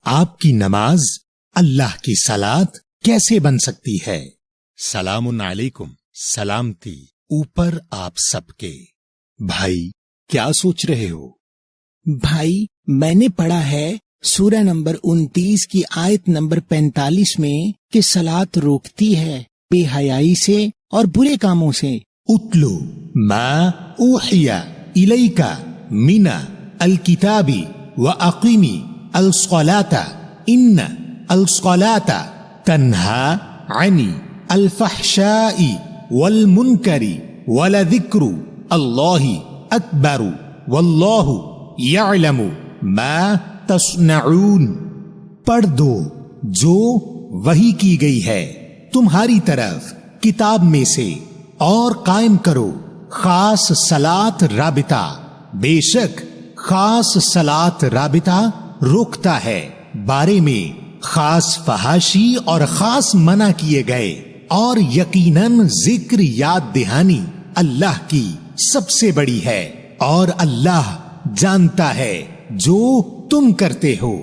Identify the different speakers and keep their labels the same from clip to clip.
Speaker 1: آپ کی نماز اللہ کی صلات کیسے بن سکتی ہے؟ سلام علیکم، سلامتی اوپر آپ سب کے۔ بھائی کیا سوچ رہے ہو؟
Speaker 2: بھائی میں نے پڑھا ہے سورہ نمبر 29 کی آیت نمبر 45 میں کہ صلات روکتی ہے بے حیائی سے اور برے کاموں سے۔
Speaker 1: اتلو ما اوحی الیک من الکتاب واقیمی الصلاۃ ان الصلاۃ تنہی عن الفحشاء والمنکر ولذکر اللہ اکبر واللہ یعلم ما تصنعون۔ پڑھ دو جو وحی کی گئی ہے تمہاری طرف کتاب میں سے، اور قائم کرو خاص صلات رابطہ، بے شک خاص صلات رابطہ روکتا ہے بارے میں خاص فحاشی اور خاص منع کیے گئے، اور یقیناً ذکر یاد دہانی اللہ کی سب سے بڑی ہے، اور اللہ جانتا ہے جو تم کرتے ہو۔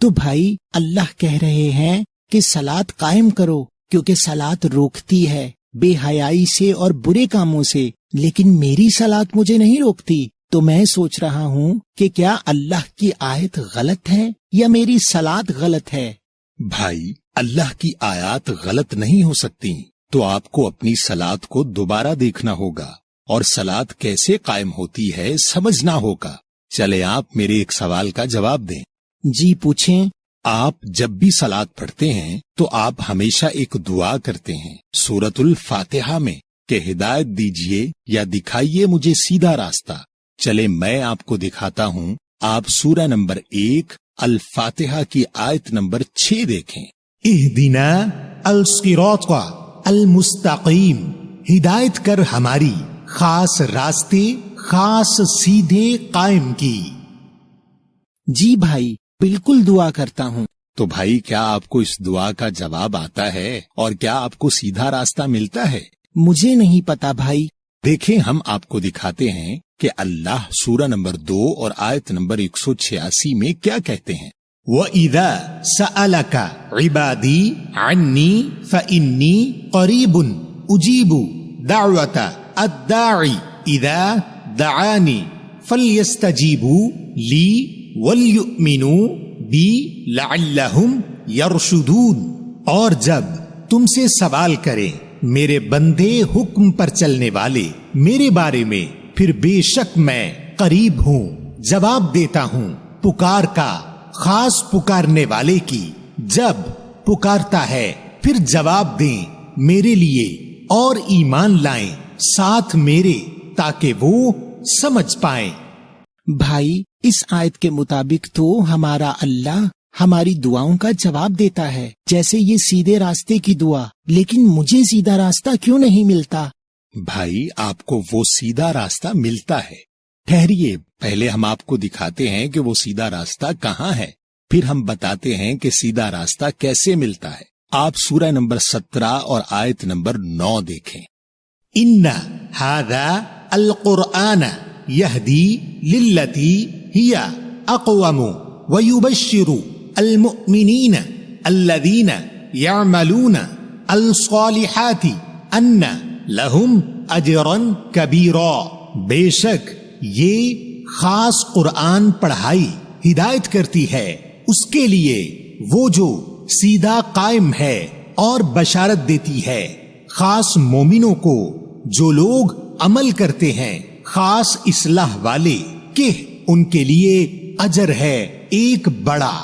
Speaker 2: تو بھائی اللہ کہہ رہے ہیں کہ صلات قائم کرو، کیونکہ صلات روکتی ہے بے حیائی سے اور برے کاموں سے، لیکن میری صلات مجھے نہیں روکتی۔ تو میں سوچ رہا ہوں کہ کیا اللہ کی آیت غلط ہے یا میری صلات غلط ہے؟
Speaker 1: بھائی اللہ کی آیات غلط نہیں ہو سکتی، تو آپ کو اپنی صلات کو دوبارہ دیکھنا ہوگا اور صلات کیسے قائم ہوتی ہے سمجھنا ہوگا۔ چلے آپ میرے ایک سوال کا جواب دیں۔
Speaker 2: جی پوچھیں۔
Speaker 1: آپ جب بھی صلات پڑھتے ہیں تو آپ ہمیشہ ایک دعا کرتے ہیں سورۃ الفاتحہ میں کہ ہدایت دیجئے یا دکھائیے مجھے سیدھا راستہ۔ چلے میں آپ کو دکھاتا ہوں، آپ سورہ نمبر 1 الفاتحہ کی آیت نمبر 6 دیکھیں۔ اہدنا الصراط المستقیم، ہدایت کر ہماری خاص راستے خاص سیدھے قائم کی۔
Speaker 2: جی بھائی بالکل دعا کرتا ہوں۔
Speaker 1: تو بھائی کیا آپ کو اس دعا کا جواب آتا ہے اور کیا آپ کو سیدھا راستہ ملتا ہے؟
Speaker 2: مجھے نہیں پتا بھائی۔
Speaker 1: دیکھیں ہم آپ کو دکھاتے ہیں کہ اللہ سورہ نمبر 2 اور آیت نمبر 186 میں کیا کہتے ہیں۔ وَإِذَا سَأَلَكَ عِبَادِي عَنِّي فَإِنِّي قَرِيبٌ أُجِيبُ دَعْوَةَ الدَّاعِ إِذَا دَعَانِ فَلْيَسْتَجِيبُوا لِي وَلْيُؤْمِنُوا بِي لَعَلَّهُمْ يَرْشُدُونَ۔ اور جب تم سے سوال کریں میرے بندے حکم پر چلنے والے میرے بارے میں، پھر بے شک میں قریب ہوں، جواب دیتا ہوں پکار کا، خاص پکارنے والے کی۔ جب پکارتا ہے پھر جواب دیں میرے لیے اور ایمان لائیں ساتھ میرے، تاکہ وہ سمجھ پائیں۔
Speaker 2: بھائی اس آیت کے مطابق تو ہمارا اللہ ہماری دعاؤں کا جواب دیتا ہے، جیسے یہ سیدھے راستے کی دعا، لیکن مجھے سیدھا راستہ کیوں نہیں ملتا؟
Speaker 1: بھائی آپ کو وہ سیدھا راستہ ملتا ہے، ٹھہریے پہلے ہم آپ کو دکھاتے ہیں کہ وہ سیدھا راستہ کہاں ہے، پھر ہم بتاتے ہیں کہ سیدھا راستہ کیسے ملتا ہے۔ آپ سورہ نمبر 17 اور آیت نمبر 9 دیکھیں۔ ان ھذا القرآن یہدی للتی ہی اقوم ویبشر المؤمنین الذین یعملون الصالحات ان لہم اجرا کبیرا۔ بے شک یہ خاص قرآن پڑھائی ہدایت کرتی ہے اس کے لیے وہ جو سیدھا قائم ہے، اور بشارت دیتی ہے خاص مومنوں کو جو لوگ عمل کرتے ہیں خاص اصلاح والے، کہ ان کے لیے اجر ہے ایک بڑا۔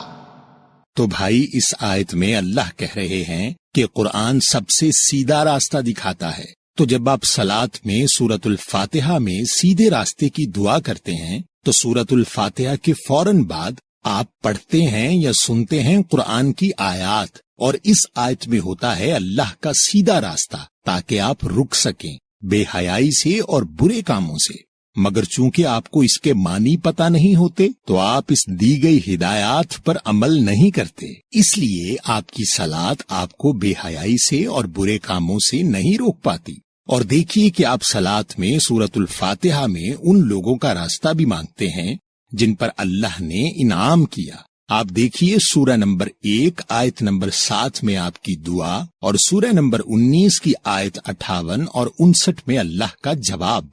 Speaker 1: تو بھائی اس آیت میں اللہ کہہ رہے ہیں کہ قرآن سب سے سیدھا راستہ دکھاتا ہے۔ تو جب آپ صلات میں سورۃ الفاتحہ میں سیدھے راستے کی دعا کرتے ہیں تو سورۃ الفاتحہ کے فوراً بعد آپ پڑھتے ہیں یا سنتے ہیں قرآن کی آیات، اور اس آیت میں ہوتا ہے اللہ کا سیدھا راستہ، تاکہ آپ رک سکیں بے حیائی سے اور برے کاموں سے۔ مگر چونکہ آپ کو اس کے معنی پتہ نہیں ہوتے تو آپ اس دی گئی ہدایات پر عمل نہیں کرتے، اس لیے آپ کی صلات آپ کو بے حیائی سے اور برے کاموں سے نہیں روک پاتی۔ اور دیکھیے کہ آپ صلات میں سورۃ الفاتحہ میں ان لوگوں کا راستہ بھی مانگتے ہیں جن پر اللہ نے انعام کیا، آپ دیکھیے سورہ نمبر 1 آیت نمبر 7 میں آپ کی دعا اور سورہ نمبر 19 کی آیت 58 اور 59 میں اللہ کا جواب.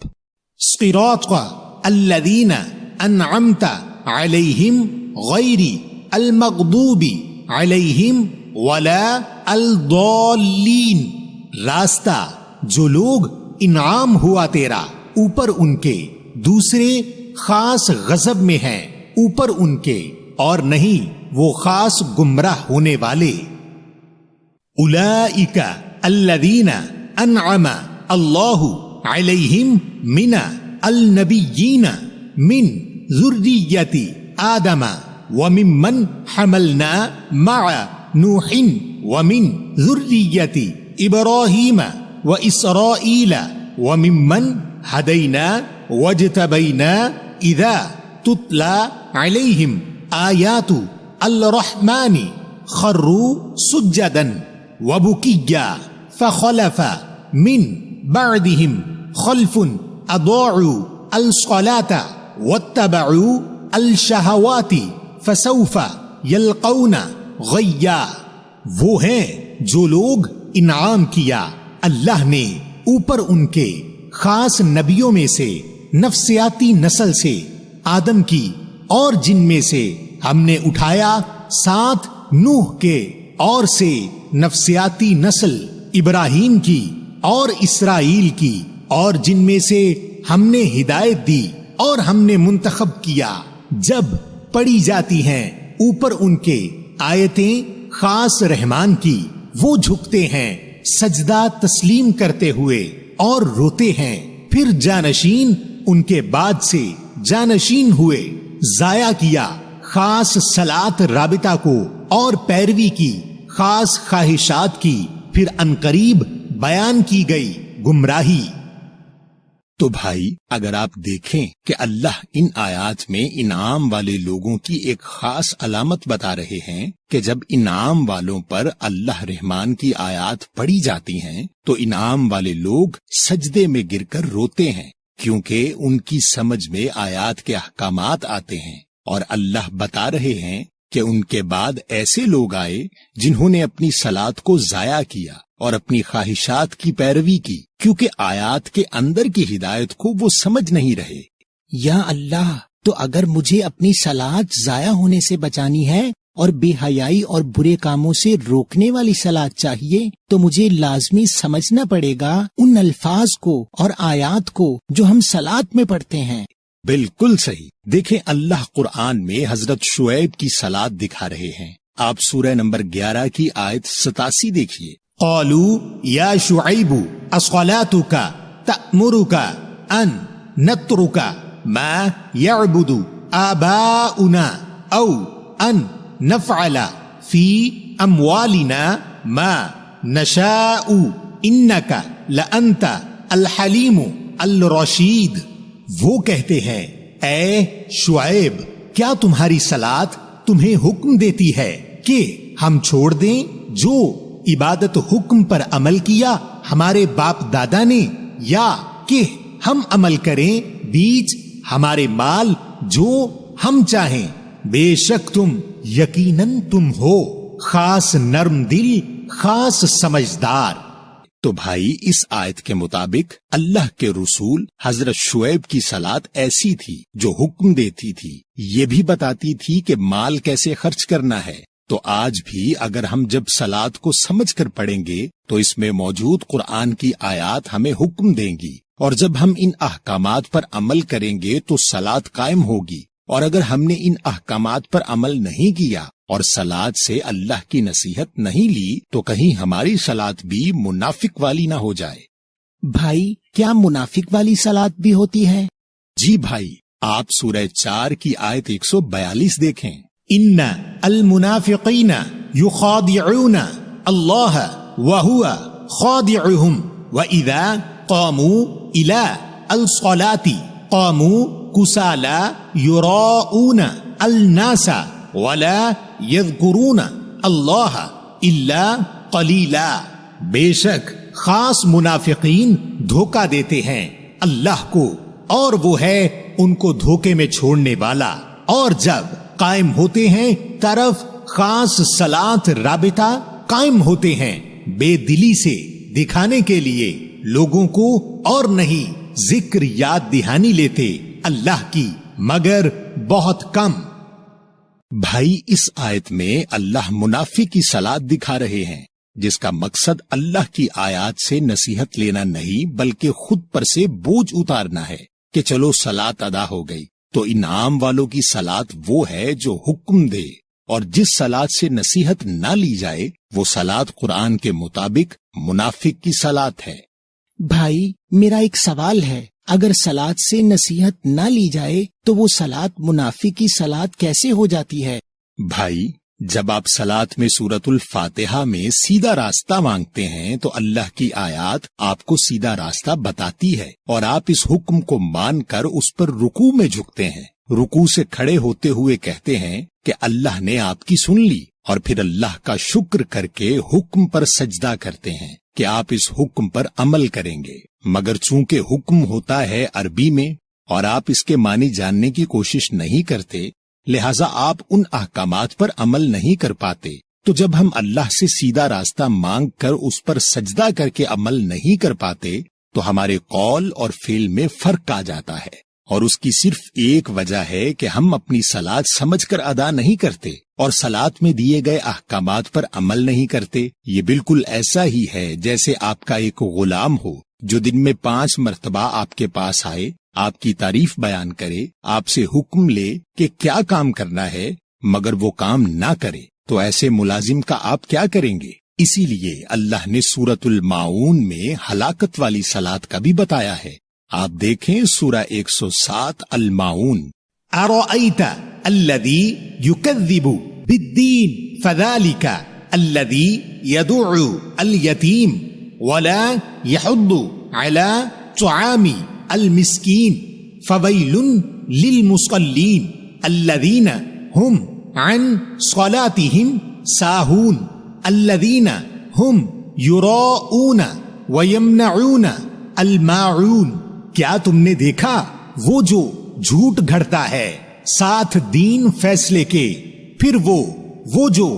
Speaker 2: صراط الذین انعمت علیہم غیر المغضوب علیہم ولا الضالین. راستہ جو لوگ انعام ہوا تیرا اوپر ان کے، دوسرے خاص غضب میں ہیں اوپر ان کے، اور نہیں وہ خاص گمراہ ہونے والے. اولئک الذین انعم اللہ علیہم من النبیین من ذریۃ آدم وممن حملنا مع نوح ومن ذریۃ ابراہیم واسرائیل وممن ہدینا واجتبینا اذا تتلی علیہم آیات الرحمن خروا سجدا وبکیا فخلف من بعدهم خلف اضاعوا الصلاة واتبعوا الشہوات فسوف یلقون غیا. وہ ہیں جو لوگ انعام کیا اللہ نے اوپر ان کے، خاص نبیوں میں سے، نفسیاتی نسل سے آدم کی، اور جن میں سے ہم نے اٹھایا ساتھ نوح کے، اور سے نفسیاتی نسل ابراہیم کی اور اسرائیل کی، اور جن میں سے ہم نے ہدایت دی اور ہم نے منتخب کیا. جب پڑھی جاتی ہیں اوپر ان کے آیتیں خاص رحمان کی، وہ جھکتے ہیں سجدہ تسلیم کرتے ہوئے اور روتے ہیں. پھر جانشین ان کے بعد سے جانشین ہوئے، ضائع کیا خاص صلاۃ رابطہ کو اور پیروی کی خاص خواہشات کی. پھر عنقریب بیان کی گئی گمراہی.
Speaker 1: تو بھائی اگر آپ دیکھیں کہ اللہ ان آیات میں انعام والے لوگوں کی ایک خاص علامت بتا رہے ہیں کہ جب انعام والوں پر اللہ رحمان کی آیات پڑھی جاتی ہیں تو انعام والے لوگ سجدے میں گر کر روتے ہیں، کیونکہ ان کی سمجھ میں آیات کے احکامات آتے ہیں. اور اللہ بتا رہے ہیں کہ ان کے بعد ایسے لوگ آئے جنہوں نے اپنی صلاۃ کو ضائع کیا اور اپنی خواہشات کی پیروی کی، کیونکہ آیات کے اندر کی ہدایت کو وہ سمجھ نہیں رہے.
Speaker 2: یا اللہ، تو اگر مجھے اپنی صلاۃ ضائع ہونے سے بچانی ہے اور بے حیائی اور برے کاموں سے روکنے والی صلاۃ چاہیے، تو مجھے لازمی سمجھنا پڑے گا ان الفاظ کو اور آیات کو جو ہم صلاۃ میں پڑھتے ہیں.
Speaker 1: بالکل صحیح. دیکھیں اللہ قرآن میں حضرت شعیب کی صلاۃ دکھا رہے ہیں. آپ سورہ نمبر 11 کی آیت 87 دیکھیے.
Speaker 2: قالوا یا شعیب اصلاتک تأمرک ان نترک ما یعبد آباؤنا او ان نفعل فی اموالنا ما نشاء انک لانت الحلیم الرشید. وہ کہتے ہیں اے شعیب، کیا تمہاری صلاۃ تمہیں حکم دیتی ہے کہ ہم چھوڑ دیں جو عبادت حکم پر عمل کیا ہمارے باپ دادا نے، یا کہ ہم عمل کریں بیچ ہمارے مال جو ہم چاہیں؟ بے شک تم یقیناً تم ہو خاص نرم دل، خاص سمجھدار.
Speaker 1: تو بھائی اس آیت کے مطابق اللہ کے رسول حضرت شعیب کی صلاۃ ایسی تھی جو حکم دیتی تھی، یہ بھی بتاتی تھی کہ مال کیسے خرچ کرنا ہے. تو آج بھی اگر ہم جب صلاۃ کو سمجھ کر پڑھیں گے تو اس میں موجود قرآن کی آیات ہمیں حکم دیں گی، اور جب ہم ان احکامات پر عمل کریں گے تو صلاۃ قائم ہوگی. اور اگر ہم نے ان احکامات پر عمل نہیں کیا اور صلاۃ سے اللہ کی نصیحت نہیں لی تو کہیں ہماری صلاۃ بھی منافق والی نہ ہو جائے.
Speaker 2: بھائی کیا منافق والی صلاۃ بھی ہوتی ہے؟
Speaker 1: جی بھائی، آپ سورہ 4 کی آیت 142 دیکھیں.
Speaker 2: ان المنافقین یخادعون اللہ وہو خادعهم واذا قاموا الى الصلاۃ قاموا کسالى یراؤون الناس ولا یذکرون اللہ الا قلیلا. بے شک خاص منافقین دھوکہ دیتے ہیں اللہ کو، اور وہ ہے ان کو دھوکے میں چھوڑنے والا، اور جب قائم ہوتے ہیں
Speaker 1: طرف خاص صلات رابطہ قائم ہوتے ہیں بے دلی سے دکھانے کے لیے لوگوں کو، اور نہیں ذکر یاد دہانی لیتے اللہ کی مگر بہت کم۔ بھائی اس آیت میں اللہ منافق کی صلات دکھا رہے ہیں، جس کا مقصد اللہ کی آیات سے نصیحت لینا نہیں بلکہ خود پر سے بوجھ اتارنا ہے کہ چلو صلات ادا ہو گئی۔ تو انعام والوں کی صلات وہ ہے جو حکم دے، اور جس صلات سے نصیحت نہ لی جائے وہ صلات قرآن کے مطابق منافق کی صلات ہے۔
Speaker 2: بھائی میرا ایک سوال ہے، اگر صلات سے نصیحت نہ لی جائے تو وہ صلات منافق کی صلات کیسے ہو جاتی ہے؟
Speaker 1: بھائی جب آپ صلات میں سورۃ الفاتحہ میں سیدھا راستہ مانگتے ہیں تو اللہ کی آیات آپ کو سیدھا راستہ بتاتی ہے، اور آپ اس حکم کو مان کر اس پر رکوع میں جھکتے ہیں، رکوع سے کھڑے ہوتے ہوئے کہتے ہیں کہ اللہ نے آپ کی سن لی، اور پھر اللہ کا شکر کر کے حکم پر سجدہ کرتے ہیں کہ آپ اس حکم پر عمل کریں گے۔ مگر چونکہ حکم ہوتا ہے عربی میں اور آپ اس کے معنی جاننے کی کوشش نہیں کرتے، لہٰذا آپ ان احکامات پر عمل نہیں کر پاتے۔ تو جب ہم اللہ سے سیدھا راستہ مانگ کر اس پر سجدہ کر کے عمل نہیں کر پاتے تو ہمارے قول اور فعل میں فرق آ جاتا ہے، اور اس کی صرف ایک وجہ ہے کہ ہم اپنی صلات سمجھ کر ادا نہیں کرتے اور صلات میں دیے گئے احکامات پر عمل نہیں کرتے۔ یہ بالکل ایسا ہی ہے جیسے آپ کا ایک غلام ہو جو دن میں 5 مرتبہ آپ کے پاس آئے، آپ کی تعریف بیان کرے، آپ سے حکم لے کہ کیا کام کرنا ہے، مگر وہ کام نہ کرے، تو ایسے ملازم کا آپ کیا کریں گے؟ اسی لیے اللہ نے سورۃ الماعون میں ہلاکت والی صلات کا بھی بتایا ہے۔ آپ دیکھیں سورہ 107 الماعون، ارأیت الذی یکذب بالدین فذلک الذی یدعو الیتیم ولا يحض على طعام المسكين فويل للمصلين الذين هم عن صلاتهم ساهون الذين هم يراءون ويمنعون الماعون۔ کیا تم نے دیکھا وہ جو جھوٹ گھڑتا ہے ساتھ دین فیصلے کے، پھر وہ جو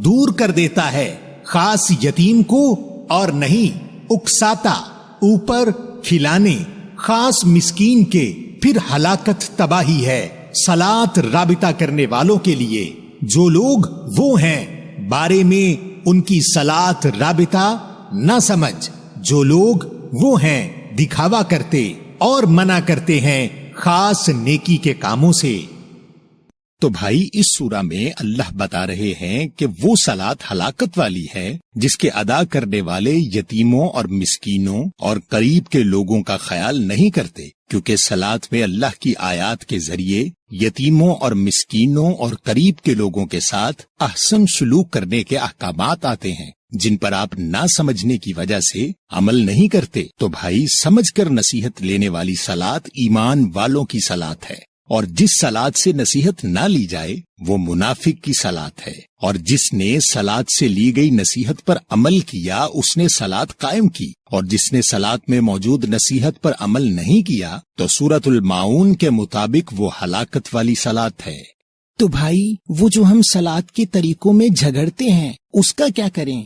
Speaker 1: دور کر دیتا ہے خاص یتیم کو اور نہیں اکساتا اوپر کھلانے خاص مسکین کے، پھر ہلاکت تباہی ہے صلات رابطہ کرنے والوں کے لیے۔ جو لوگ وہ ہیں بارے میں ان کی صلات رابطہ نہ سمجھ، جو لوگ وہ ہیں دکھاوا کرتے اور منع کرتے ہیں خاص نیکی کے کاموں سے۔ تو بھائی اس سورہ میں اللہ بتا رہے ہیں کہ وہ صلات ہلاکت والی ہے جس کے ادا کرنے والے یتیموں اور مسکینوں اور قریب کے لوگوں کا خیال نہیں کرتے، کیونکہ صلات میں اللہ کی آیات کے ذریعے یتیموں اور مسکینوں اور قریب کے لوگوں کے ساتھ احسن سلوک کرنے کے احکامات آتے ہیں جن پر آپ نہ سمجھنے کی وجہ سے عمل نہیں کرتے۔ تو بھائی سمجھ کر نصیحت لینے والی صلات ایمان والوں کی صلات ہے، اور جس صلات سے نصیحت نہ لی جائے وہ منافق کی صلات ہے، اور جس نے صلات سے لی گئی نصیحت پر عمل کیا اس نے صلات قائم کی، اور جس نے صلات میں موجود نصیحت پر عمل نہیں کیا تو سورۃ الماعون کے مطابق وہ ہلاکت والی صلات ہے۔
Speaker 2: تو بھائی وہ جو ہم صلات کے طریقوں میں جھگڑتے ہیں اس کا کیا کریں؟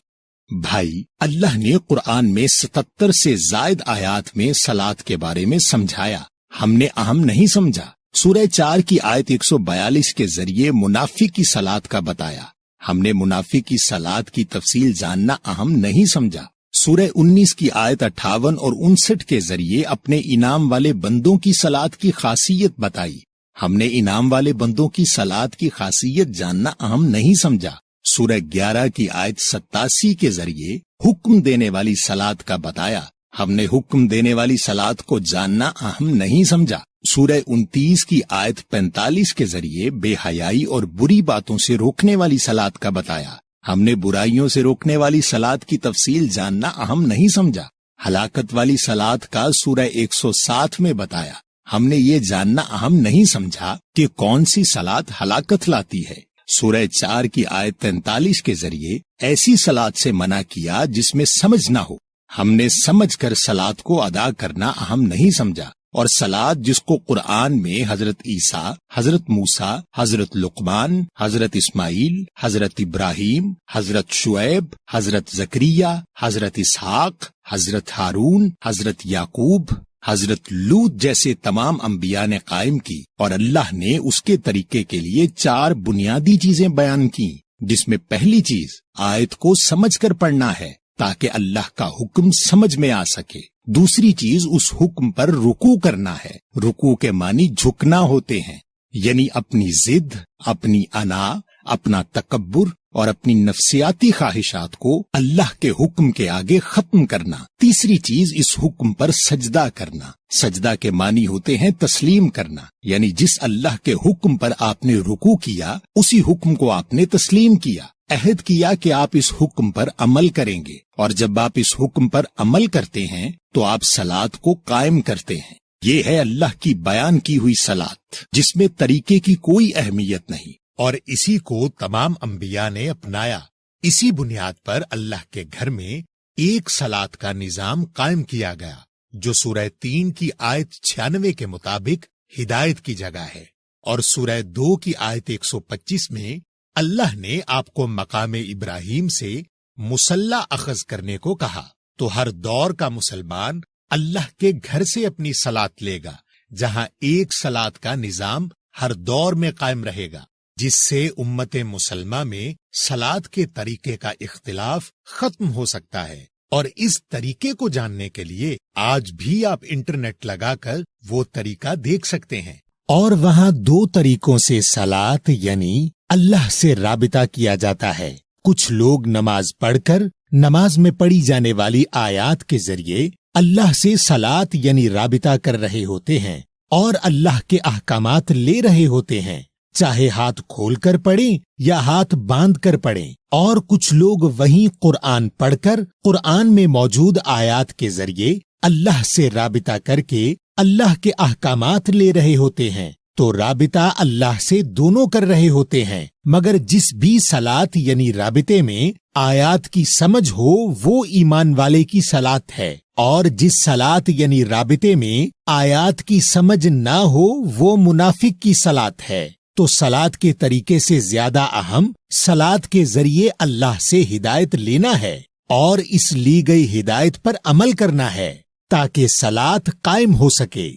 Speaker 1: بھائی اللہ نے قرآن میں 77 سے زائد آیات میں صلات کے بارے میں سمجھایا، ہم نے اہم نہیں سمجھا۔ سورہ 4 کی آیت 142 کے ذریعے منافق کی صلات کا بتایا، ہم نے منافق کی صلات کی تفصیل جاننا اہم نہیں سمجھا۔ سورہ 19 کی آیت 58 اور 59 کے ذریعے اپنے انعام والے بندوں کی صلات کی خاصیت بتائی، ہم نے انعام والے بندوں کی صلات کی خاصیت جاننا اہم نہیں سمجھا۔ سورہ 11 کی آیت 87 کے ذریعے حکم دینے والی صلات کا بتایا، ہم نے حکم دینے والی صلات کو جاننا اہم نہیں سمجھا۔ سورہ 29 کی آیت 45 کے ذریعے بے حیائی اور بری باتوں سے روکنے والی صلات کا بتایا، ہم نے برائیوں سے روکنے والی صلات کی تفصیل جاننا اہم نہیں سمجھا۔ ہلاکت والی صلات کا سورہ 107 میں بتایا، ہم نے یہ جاننا اہم نہیں سمجھا کہ کون سی صلات ہلاکت لاتی ہے۔ سورہ 4 کی آیت 43 کے ذریعے ایسی صلات سے منع کیا جس میں سمجھ نہ ہو، ہم نے سمجھ کر صلات کو ادا کرنا اہم نہیں سمجھا۔ اور سلاد جس کو قرآن میں حضرت عیسیٰ، حضرت موسیٰ، حضرت لقمان، حضرت اسماعیل، حضرت ابراہیم، حضرت شعیب، حضرت زکریا، حضرت اسحاق، حضرت ہارون، حضرت یعقوب، حضرت لوط جیسے تمام انبیاء نے قائم کی، اور اللہ نے اس کے طریقے کے لیے 4 بنیادی چیزیں بیان کی، جس میں پہلی چیز آیت کو سمجھ کر پڑھنا ہے تاکہ اللہ کا حکم سمجھ میں آ سکے۔ دوسری چیز اس حکم پر رکوع کرنا ہے۔ رکوع کے معنی جھکنا ہوتے ہیں، یعنی اپنی ضد، اپنی انا، اپنا تکبر اور اپنی نفسیاتی خواہشات کو اللہ کے حکم کے آگے ختم کرنا۔ تیسری چیز اس حکم پر سجدہ کرنا۔ سجدہ کے معنی ہوتے ہیں تسلیم کرنا، یعنی جس اللہ کے حکم پر آپ نے رکوع کیا اسی حکم کو آپ نے تسلیم کیا، عہد کیا کہ آپ اس حکم پر عمل کریں گے، اور جب آپ اس حکم پر عمل کرتے ہیں تو آپ صلات کو قائم کرتے ہیں۔ یہ ہے اللہ کی بیان کی ہوئی صلات، جس میں طریقے کی کوئی اہمیت نہیں، اور اسی کو تمام انبیاء نے اپنایا۔ اسی بنیاد پر اللہ کے گھر میں ایک صلات کا نظام قائم کیا گیا، جو سورہ 3 کی آیت 96 کے مطابق ہدایت کی جگہ ہے، اور سورہ 2 کی آیت 125 میں اللہ نے آپ کو مقام ابراہیم سے مصلی اخذ کرنے کو کہا۔ تو ہر دور کا مسلمان اللہ کے گھر سے اپنی صلات لے گا، جہاں ایک صلات کا نظام ہر دور میں قائم رہے گا، جس سے امت مسلمہ میں صلات کے طریقے کا اختلاف ختم ہو سکتا ہے۔ اور اس طریقے کو جاننے کے لیے آج بھی آپ انٹرنیٹ لگا کر وہ طریقہ دیکھ سکتے ہیں، اور وہاں 2 طریقوں سے صلات یعنی اللہ سے رابطہ کیا جاتا ہے۔ کچھ لوگ نماز پڑھ کر نماز میں پڑھی جانے والی آیات کے ذریعے اللہ سے صلات یعنی رابطہ کر رہے ہوتے ہیں اور اللہ کے احکامات لے رہے ہوتے ہیں، چاہے ہاتھ کھول کر پڑھیں یا ہاتھ باندھ کر پڑھیں۔ اور کچھ لوگ وہیں قرآن پڑھ کر قرآن میں موجود آیات کے ذریعے اللہ سے رابطہ کر کے اللہ کے احکامات لے رہے ہوتے ہیں۔ تو رابطہ اللہ سے دونوں کر رہے ہوتے ہیں، مگر جس بھی صلات یعنی رابطے میں آیات کی سمجھ ہو وہ ایمان والے کی صلات ہے، اور جس صلات یعنی رابطے میں آیات کی سمجھ نہ ہو وہ منافق کی صلات ہے۔ تو صلات کے طریقے سے زیادہ اہم صلات کے ذریعے اللہ سے ہدایت لینا ہے اور اس لی گئی ہدایت پر عمل کرنا ہے تاکہ صلات قائم ہو سکے۔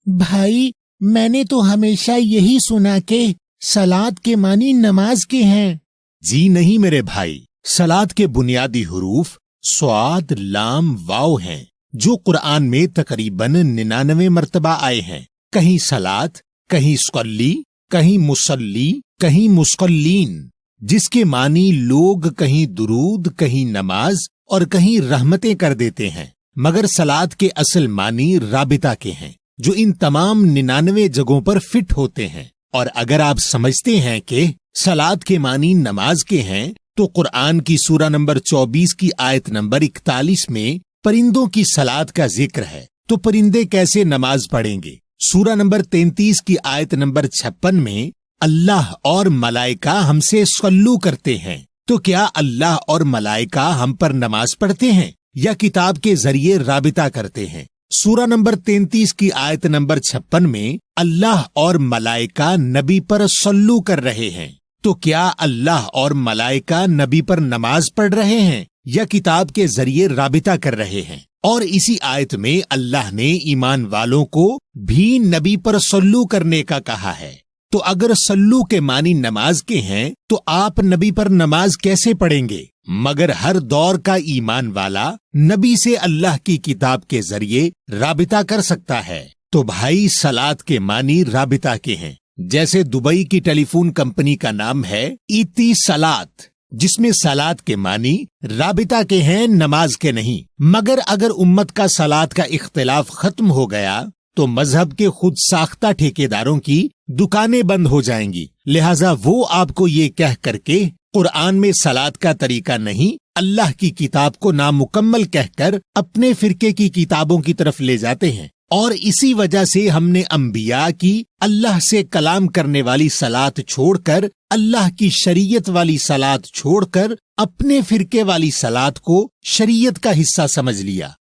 Speaker 2: بھائی، میں نے تو ہمیشہ یہی سنا کہ صلات کے معنی نماز کے ہیں۔
Speaker 1: جی نہیں میرے بھائی، صلات کے بنیادی حروف صاد، لام، واو ہیں، جو قرآن میں تقریباً 99 مرتبہ آئے ہیں۔ کہیں صلات، کہیں صلی، کہیں مصلی، کہیں مصلین، جس کے معنی لوگ کہیں درود، کہیں نماز اور کہیں رحمتیں کر دیتے ہیں، مگر صلات کے اصل معنی رابطہ کے ہیں، جو ان تمام 99 جگہوں پر فٹ ہوتے ہیں۔ اور اگر آپ سمجھتے ہیں کہ صلات کے معنی نماز کے ہیں تو قرآن کی سورہ نمبر 24 کی آیت نمبر 41 میں پرندوں کی صلات کا ذکر ہے، تو پرندے کیسے نماز پڑھیں گے؟ سورہ نمبر 33 کی آیت نمبر 56 میں اللہ اور ملائکہ ہم سے صلو کرتے ہیں، تو کیا اللہ اور ملائکہ ہم پر نماز پڑھتے ہیں یا کتاب کے ذریعے رابطہ کرتے ہیں؟ سورہ نمبر 33 کی آیت نمبر 56 میں اللہ اور ملائکہ نبی پر صلو کر رہے ہیں، تو کیا اللہ اور ملائکہ نبی پر نماز پڑھ رہے ہیں یا کتاب کے ذریعے رابطہ کر رہے ہیں؟ اور اسی آیت میں اللہ نے ایمان والوں کو بھی نبی پر صلو کرنے کا کہا ہے۔ تو اگر صلو کے معنی نماز کے ہیں تو آپ نبی پر نماز کیسے پڑھیں گے؟ مگر ہر دور کا ایمان والا نبی سے اللہ کی کتاب کے ذریعے رابطہ کر سکتا ہے۔ تو بھائی، صلات کے معنی رابطہ کے ہیں، جیسے دبئی کی ٹیلی فون کمپنی کا نام ہے ایتی صلات، جس میں صلات کے معنی رابطہ کے ہیں، نماز کے نہیں۔ مگر اگر امت کا صلات کا اختلاف ختم ہو گیا تو مذہب کے خود ساختہ ٹھیکیداروں کی دکانیں بند ہو جائیں گی، لہٰذا وہ آپ کو یہ کہہ کر کے قرآن میں صلات کا طریقہ نہیں، اللہ کی کتاب کو نامکمل کہہ کر اپنے فرقے کی کتابوں کی طرف لے جاتے ہیں۔ اور اسی وجہ سے ہم نے انبیاء کی اللہ سے کلام کرنے والی صلات چھوڑ کر، اللہ کی شریعت والی صلات چھوڑ کر اپنے فرقے والی صلات کو شریعت کا حصہ سمجھ لیا۔